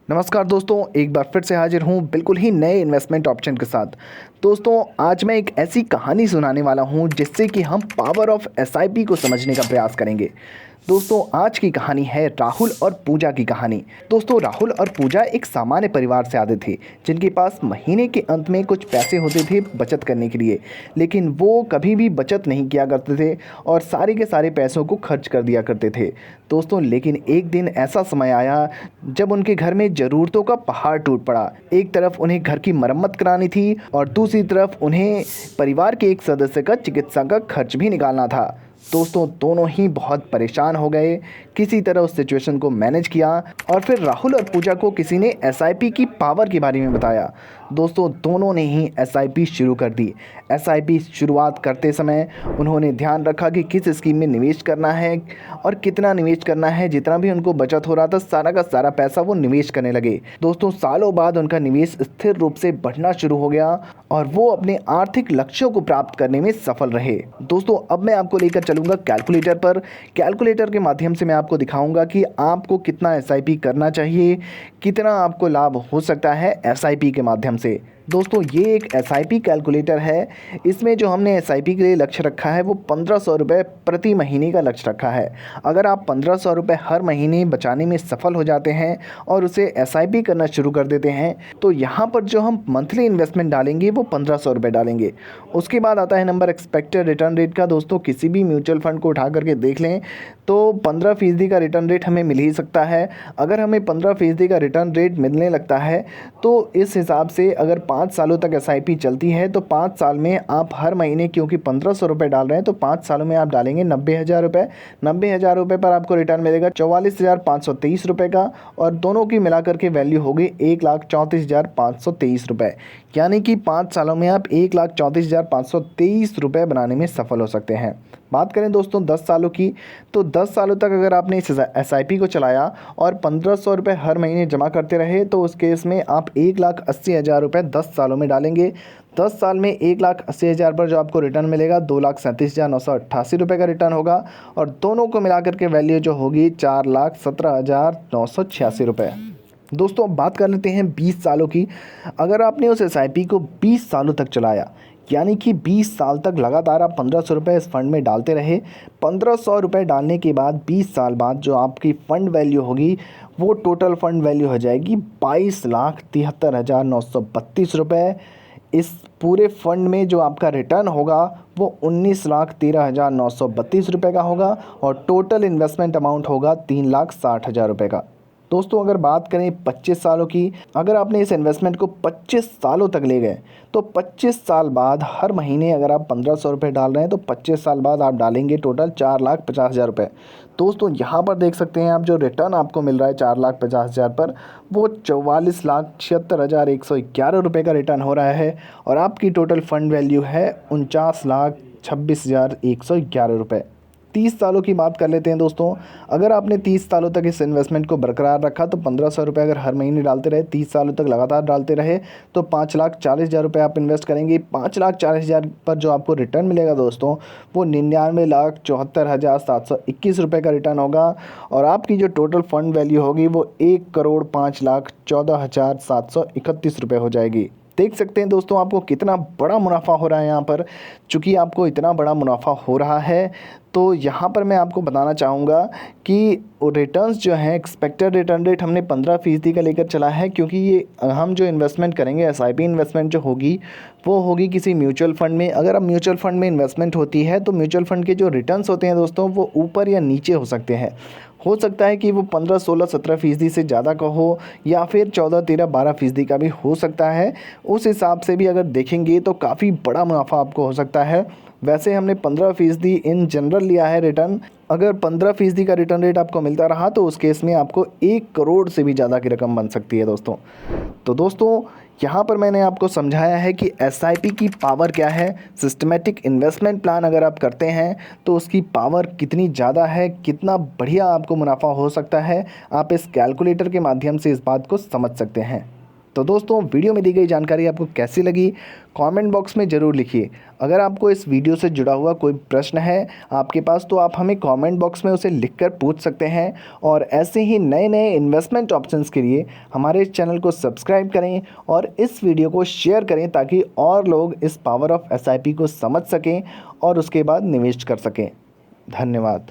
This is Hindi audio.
नमस्कार दोस्तों, एक बार फिर से हाजिर हूँ बिल्कुल ही नए इन्वेस्टमेंट ऑप्शन के साथ। दोस्तों, आज मैं एक ऐसी कहानी सुनाने वाला हूँ जिससे कि हम पावर ऑफ एसआईपी को समझने का प्रयास करेंगे। दोस्तों, आज की कहानी है राहुल और पूजा की कहानी। दोस्तों, राहुल और पूजा एक सामान्य परिवार से आते थे, जिनके पास महीने के अंत में कुछ पैसे होते थे बचत करने के लिए। लेकिन वो कभी भी बचत नहीं किया करते थे और सारे के सारे पैसों को खर्च कर दिया करते थे। दोस्तों, लेकिन एक दिन ऐसा समय आया जब उनके घर में ज़रूरतों का पहाड़ टूट पड़ा। एक तरफ उन्हें घर की मरम्मत करानी थी और दूसरी तरफ उन्हें परिवार के एक सदस्य का चिकित्सा का खर्च भी निकालना था। दोस्तों, दोनों ही बहुत परेशान हो गए। किसी तरह उस सिचुएशन को मैनेज किया और फिर राहुल और पूजा को किसी ने एसआईपी की पावर के बारे में बताया। दोस्तों, दोनों ने ही एसआईपी शुरू कर दी। एसआईपी शुरुआत करते समय उन्होंने ध्यान रखा कि किस स्कीम में निवेश करना है और कितना निवेश करना है। जितना भी उनको बचत हो रहा था, सारा का सारा पैसा वो निवेश करने लगे। दोस्तों, सालों बाद उनका निवेश स्थिर रूप से बढ़ना शुरू हो गया और वो अपने आर्थिक लक्ष्यों को प्राप्त करने में सफल रहे। दोस्तों, अब मैं आपको लेकर चलूंगा कैलकुलेटर पर। कैलकुलेटर के माध्यम से मैं आपको दिखाऊंगा कि आपको कितना एसआईपी करना चाहिए, कितना आपको लाभ हो सकता है एसआईपी के माध्यम से। दोस्तों, ये एक एसआईपी कैलकुलेटर है। इसमें जो हमने एसआईपी के लिए लक्ष्य रखा है वो 1500 रुपये प्रति महीने का लक्ष्य रखा है। अगर आप 1500 रुपये हर महीने बचाने में सफल हो जाते हैं और उसे एसआईपी करना शुरू कर देते हैं, तो यहाँ पर जो हम मंथली इन्वेस्टमेंट डालेंगे वो 1500 रुपये डालेंगे। उसके बाद आता है नंबर एक्सपेक्टेड रिटर्न रेट का। दोस्तों, किसी भी म्यूचुअल फंड को उठा करके देख लें तो 15% का रिटर्न रेट हमें मिल ही सकता है। अगर हमें 15% का रिटर्न रेट मिलने लगता है तो इस हिसाब से अगर 5 सालों तक एसआईपी चलती है तो 5 साल में आप हर महीने, क्योंकि 1500 रुपये डाल रहे हैं, तो 5 सालों में आप डालेंगे 90,000 रुपये। 90,000 रुपये पर आपको रिटर्न मिलेगा 44,523 रुपये का, और दोनों की मिलाकर के वैल्यू होगी 1,34,523 रुपये। यानी कि 5 सालों में आप 1,34,523 रुपये बनाने में सफल हो सकते हैं। बात करें दोस्तों 10 सालों की, तो 10 सालों तक अगर आपने इस एसआईपी को चलाया और 1500 रुपये हर महीने जमा करते रहे, तो उस केस में आप 1,80,000 रुपये 10 सालों में डालेंगे। 10 साल में 1,80,000 पर जो आपको रिटर्न मिलेगा 2,37,988 रुपये का रिटर्न होगा, और दोनों को मिलाकर के वैल्यू जो होगी 4,17,986 रुपये। दोस्तों, अब बात कर लेते हैं 20 सालों की। अगर आपने उस एसआईपी को 20 सालों तक चलाया, यानी कि 20 साल तक लगातार आप 1500 रुपये इस फंड में डालते रहे। 1500 रुपये डालने के बाद 20 साल बाद जो आपकी फ़ंड वैल्यू होगी वो टोटल फ़ंड वैल्यू हो जाएगी 22,73,932 रुपये। इस पूरे फंड में जो आपका रिटर्न होगा वो 19,13,932 रुपये का होगा, और टोटल इन्वेस्टमेंट अमाउंट होगा 3,60,000 रुपये का। दोस्तों, अगर बात करें 25 सालों की, अगर आपने इस इन्वेस्टमेंट को 25 सालों तक ले गए तो 25 साल बाद हर महीने अगर आप 1500 रुपये डाल रहे हैं तो 25 साल बाद आप डालेंगे टोटल 4,50,000 रुपये। दोस्तों, यहाँ पर देख सकते हैं आप, जो रिटर्न आपको मिल रहा है 4,50,000 पर, वो 44,76,111 रुपये का रिटर्न हो रहा है, और आपकी टोटल फंड वैल्यू है 49,26,111 रुपये। 30 सालों की बात कर लेते हैं दोस्तों। अगर आपने 30 सालों तक इस इन्वेस्टमेंट को बरकरार रखा तो 1500 रुपये अगर हर महीने डालते रहे, 30 सालों तक लगातार डालते रहे, तो 5,40,000 रुपये आप इन्वेस्ट करेंगे। 5,40,000 पर जो आपको रिटर्न मिलेगा दोस्तों वो 99,74,721 रुपये का रिटर्न होगा, और आपकी जो टोटल फंड वैल्यू होगी वो 1,05,14,731 रुपये हो जाएगी। देख सकते हैं दोस्तों आपको कितना बड़ा मुनाफा हो रहा है यहाँ पर। चूँकि आपको इतना बड़ा मुनाफा हो रहा है तो यहाँ पर मैं आपको बताना चाहूँगा कि रिटर्न्स जो हैं, एक्सपेक्टेड रिटर्न रेट हमने 15% का लेकर चला है, क्योंकि ये हम जो इन्वेस्टमेंट करेंगे, एसआईपी इन्वेस्टमेंट जो होगी वो होगी किसी म्यूचुअल फंड में। अगर अब म्यूचुअल फंड में इन्वेस्टमेंट होती है तो म्यूचुअल फंड के जो रिटर्न्स होते हैं दोस्तों वो ऊपर या नीचे हो सकते हैं। हो सकता है कि वो 15, 16, 17% से ज़्यादा का हो, या फिर 14, 13, 12% का भी हो सकता है। उस हिसाब से भी अगर देखेंगे तो काफ़ी बड़ा मुनाफा आपको हो सकता है। वैसे हमने 15% इन जनरल लिया है रिटर्न। अगर 15% का रिटर्न रेट आपको मिलता रहा तो उस केस में आपको 1 करोड़ से भी ज़्यादा की रकम बन सकती है दोस्तों। तो दोस्तों, यहाँ पर मैंने आपको समझाया है कि एसआईपी की पावर क्या है। सिस्टमेटिक इन्वेस्टमेंट प्लान अगर आप करते हैं तो उसकी पावर कितनी ज़्यादा है, कितना बढ़िया आपको मुनाफा हो सकता है, आप इस कैलकुलेटर के माध्यम से इस बात को समझ सकते हैं। तो दोस्तों वीडियो में दी गई जानकारी आपको कैसी लगी कमेंट बॉक्स में ज़रूर लिखिए। अगर आपको इस वीडियो से जुड़ा हुआ कोई प्रश्न है आपके पास तो आप हमें कमेंट बॉक्स में उसे लिखकर पूछ सकते हैं। और ऐसे ही नए नए इन्वेस्टमेंट ऑप्शंस के लिए हमारे चैनल को सब्सक्राइब करें और इस वीडियो को शेयर करें ताकि और लोग इस पावर ऑफ एसआईपी को समझ सकें और उसके बाद निवेश कर सकें। धन्यवाद।